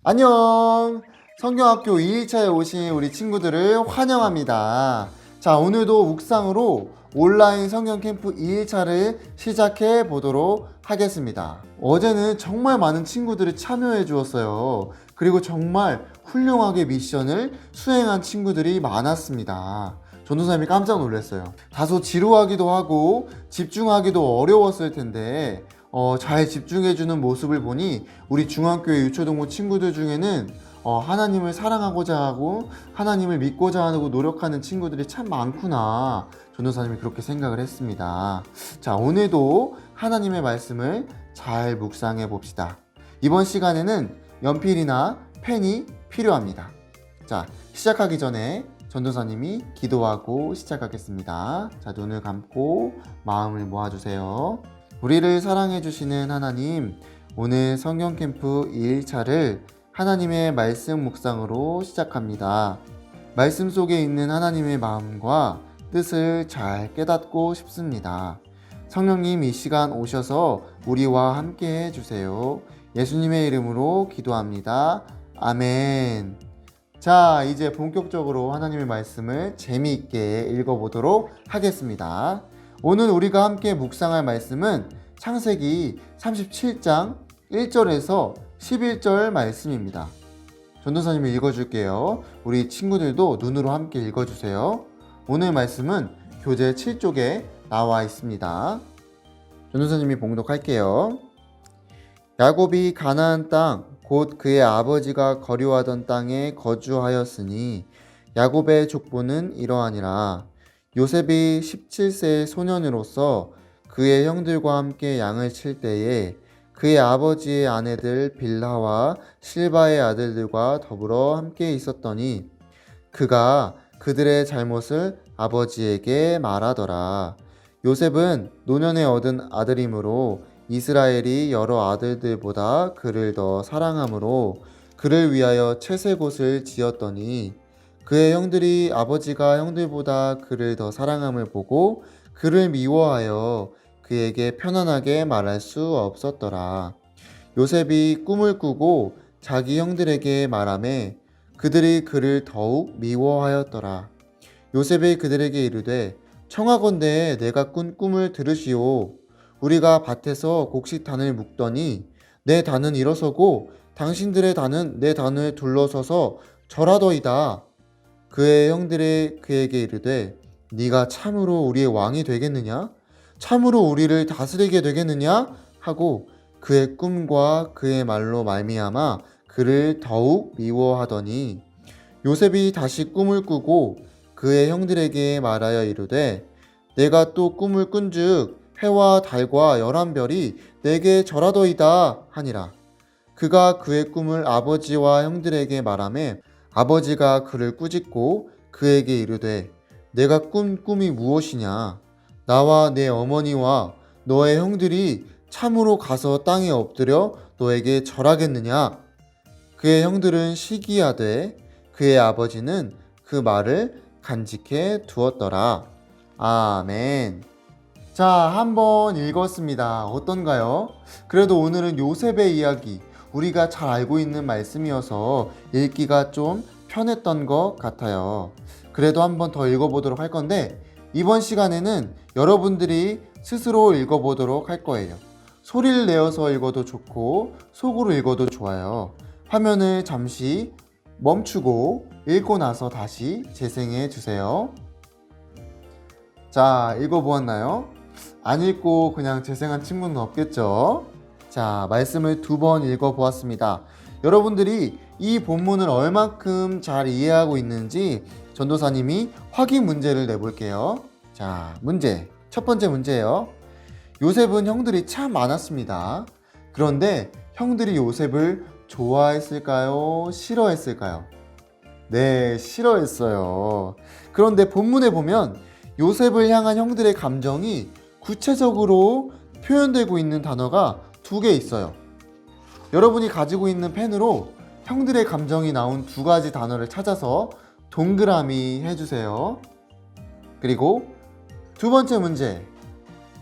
안녕! 성경학교 2일차에 오신 우리 친구들을 환영합니다. 자, 오늘도 묵상으로 온라인 성경 캠프 2일차를 시작해 보도록 하겠습니다. 어제는 정말 많은 친구들이 참여해 주었어요. 그리고 정말 훌륭하게 미션을 수행한 친구들이 많았습니다. 전도사님이 깜짝 놀랐어요. 다소 지루하기도 하고 집중하기도 어려웠을 텐데 잘 집중해주는 모습을 보니 우리 중학교의 유초동무 친구들 중에는 하나님을 사랑하고자 하고 하나님을 믿고자 하고 노력하는 친구들이 참 많구나. 전도사님이 그렇게 생각을 했습니다. 자, 오늘도 하나님의 말씀을 잘 묵상해 봅시다. 이번 시간에는 연필이나 펜이 필요합니다. 자, 시작하기 전에 전도사님이 기도하고 시작하겠습니다. 자, 눈을 감고 마음을 모아주세요. 우리를 사랑해 주시는 하나님, 오늘 성경 캠프 2일차를 하나님의 말씀 묵상으로 시작합니다. 말씀 속에 있는 하나님의 마음과 뜻을 잘 깨닫고 싶습니다. 성령님, 이 시간 오셔서 우리와 함께 해주세요. 예수님의 이름으로 기도합니다. 아멘. 자, 이제 본격적으로 하나님의 말씀을 재미있게 읽어보도록 하겠습니다. 오늘 우리가 함께 묵상할 말씀은 창세기 37장 1절에서 11절 말씀입니다. 전도사님이 읽어줄게요. 우리 친구들도 눈으로 함께 읽어주세요. 오늘 말씀은 교재 7쪽에 나와 있습니다. 전도사님이 봉독할게요. 야곱이 가나안 땅, 곧 그의 아버지가 거류하던 땅에 거주하였으니 야곱의 족보는 이러하니라. 요셉이 17세의 소년으로서 그의 형들과 함께 양을 칠 때에 그의 아버지의 아내들 빌하와 실바의 아들들과 더불어 함께 있었더니 그가 그들의 잘못을 아버지에게 말하더라. 요셉은 노년에 얻은 아들이므로 이스라엘이 여러 아들들보다 그를 더 사랑하므로 그를 위하여 채색옷을 지었더니 그의 형들이 아버지가 형들보다 그를 더 사랑함을 보고 그를 미워하여 그에게 편안하게 말할 수 없었더라. 요셉이 꿈을 꾸고 자기 형들에게 말하매 그들이 그를 더욱 미워하였더라. 요셉이 그들에게 이르되 청하건대 내가 꾼 꿈을 들으시오. 우리가 밭에서 곡식단을 묶더니 내 단은 일어서고 당신들의 단은 내 단을 둘러서서 절하더이다. 그의 형들이 그에게 이르되 네가 참으로 우리의 왕이 되겠느냐? 참으로 우리를 다스리게 되겠느냐? 하고 그의 꿈과 그의 말로 말미암아 그를 더욱 미워하더니 요셉이 다시 꿈을 꾸고 그의 형들에게 말하여 이르되 내가 또 꿈을 꾼즉 해와 달과 11별이 내게 절하더이다 하니라. 그가 그의 꿈을 아버지와 형들에게 말하매 아버지가 그를 꾸짖고 그에게 이르되 내가 꾼 꿈이 무엇이냐? 나와 내 어머니와 너의 형들이 참으로 가서 땅에 엎드려 너에게 절하겠느냐? 그의 형들은 시기하되 그의 아버지는 그 말을 간직해 두었더라. 아멘. 자, 한번 읽었습니다. 어떤가요? 그래도 오늘은 요셉의 이야기, 우리가 잘 알고 있는 말씀이어서 읽기가 좀 편했던 것 같아요. 그래도 한번 더 읽어보도록 할 건데 이번 시간에는 여러분들이 스스로 읽어보도록 할 거예요. 소리를 내어서 읽어도 좋고 속으로 읽어도 좋아요. 화면을 잠시 멈추고 읽고 나서 다시 재생해 주세요. 자, 읽어보았나요? 안 읽고 그냥 재생한 친구는 없겠죠? 자, 말씀을 2번 읽어보았습니다. 여러분들이 이 본문을 얼만큼 잘 이해하고 있는지 전도사님이 확인 문제를 내볼게요. 자, 문제. 첫 번째 문제예요. 요셉은 형들이 참 많았습니다. 그런데 형들이 요셉을 좋아했을까요? 싫어했을까요? 네, 싫어했어요. 그런데 본문에 보면 요셉을 향한 형들의 감정이 구체적으로 표현되고 있는 단어가 2개 있어요. 여러분이 가지고 있는 펜으로 형들의 감정이 나온 2가지 단어를 찾아서 동그라미 해주세요. 그리고 2번째 문제.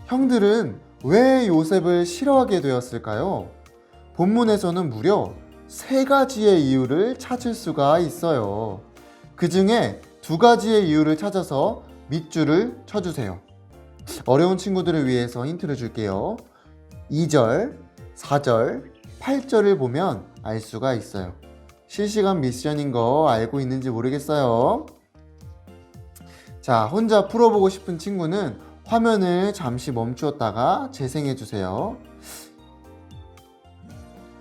형들은 왜 요셉을 싫어하게 되었을까요? 본문에서는 무려 세 가지의 이유를 찾을 수가 있어요. 그 중에 두 가지의 이유를 찾아서 밑줄을 쳐주세요. 어려운 친구들을 위해서 힌트를 줄게요. 2절, 4절, 8절을 보면 알 수가 있어요. 실시간 미션인 거 알고 있는지 모르겠어요. 자, 혼자 풀어보고 싶은 친구는 화면을 잠시 멈추었다가 재생해 주세요.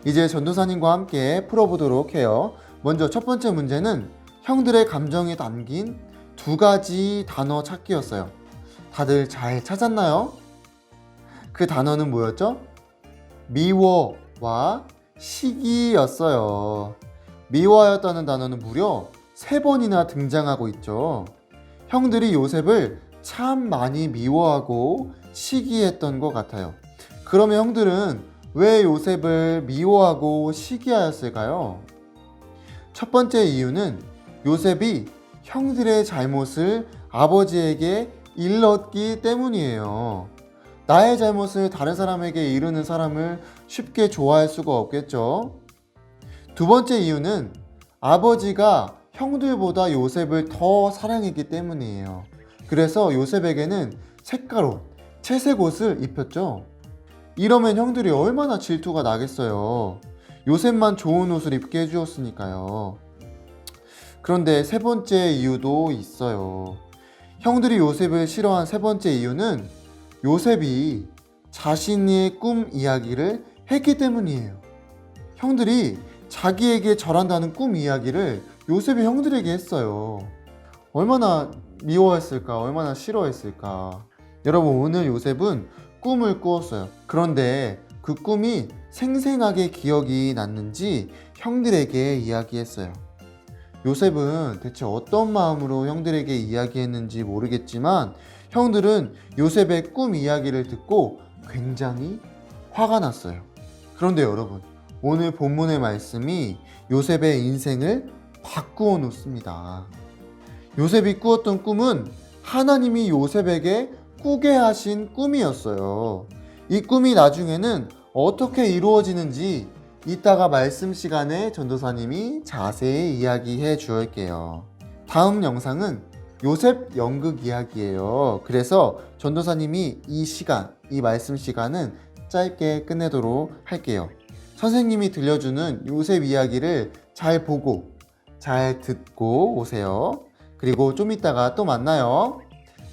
이제 전도사님과 함께 풀어보도록 해요. 먼저 첫 번째 문제는 형들의 감정이 담긴 두 가지 단어 찾기였어요. 다들 잘 찾았나요? 그 단어는 뭐였죠? 미워와 시기였어요. 미워하였다는 단어는 무려 3번이나 등장하고 있죠. 형들이 요셉을 참 많이 미워하고 시기했던 것 같아요. 그러면 형들은 왜 요셉을 미워하고 시기하였을까요? 첫 번째 이유는 요셉이 형들의 잘못을 아버지에게 일렀기 때문이에요. 나의 잘못을 다른 사람에게 이르는 사람을 쉽게 좋아할 수가 없겠죠. 두 번째 이유는 아버지가 형들보다 요셉을 더 사랑했기 때문이에요. 그래서 요셉에게는 색깔옷, 채색 옷을 입혔죠. 이러면 형들이 얼마나 질투가 나겠어요. 요셉만 좋은 옷을 입게 해주었으니까요. 그런데 세 번째 이유도 있어요. 형들이 요셉을 싫어한 세 번째 이유는 요셉이 자신의 꿈 이야기를 했기 때문이에요. 형들이 자기에게 절한다는 꿈 이야기를 요셉이 형들에게 했어요. 얼마나 미워했을까, 얼마나 싫어했을까. 여러분, 오늘 요셉은 꿈을 꾸었어요. 그런데 그 꿈이 생생하게 기억이 났는지 형들에게 이야기했어요. 요셉은 대체 어떤 마음으로 형들에게 이야기했는지 모르겠지만 형들은 요셉의 꿈 이야기를 듣고 굉장히 화가 났어요. 그런데 여러분, 오늘 본문의 말씀이 요셉의 인생을 바꾸어 놓습니다. 요셉이 꾸었던 꿈은 하나님이 요셉에게 꾸게 하신 꿈이었어요. 이 꿈이 나중에는 어떻게 이루어지는지 이따가 말씀 시간에 전도사님이 자세히 이야기해 주을게요. 다음 영상은 요셉 연극 이야기예요. 그래서 전도사님이 이 말씀 시간은 짧게 끝내도록 할게요. 선생님이 들려주는 요셉 이야기를 잘 보고 잘 듣고 오세요. 그리고 좀 이따가 또 만나요.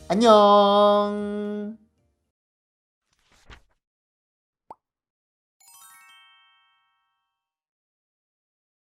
안녕.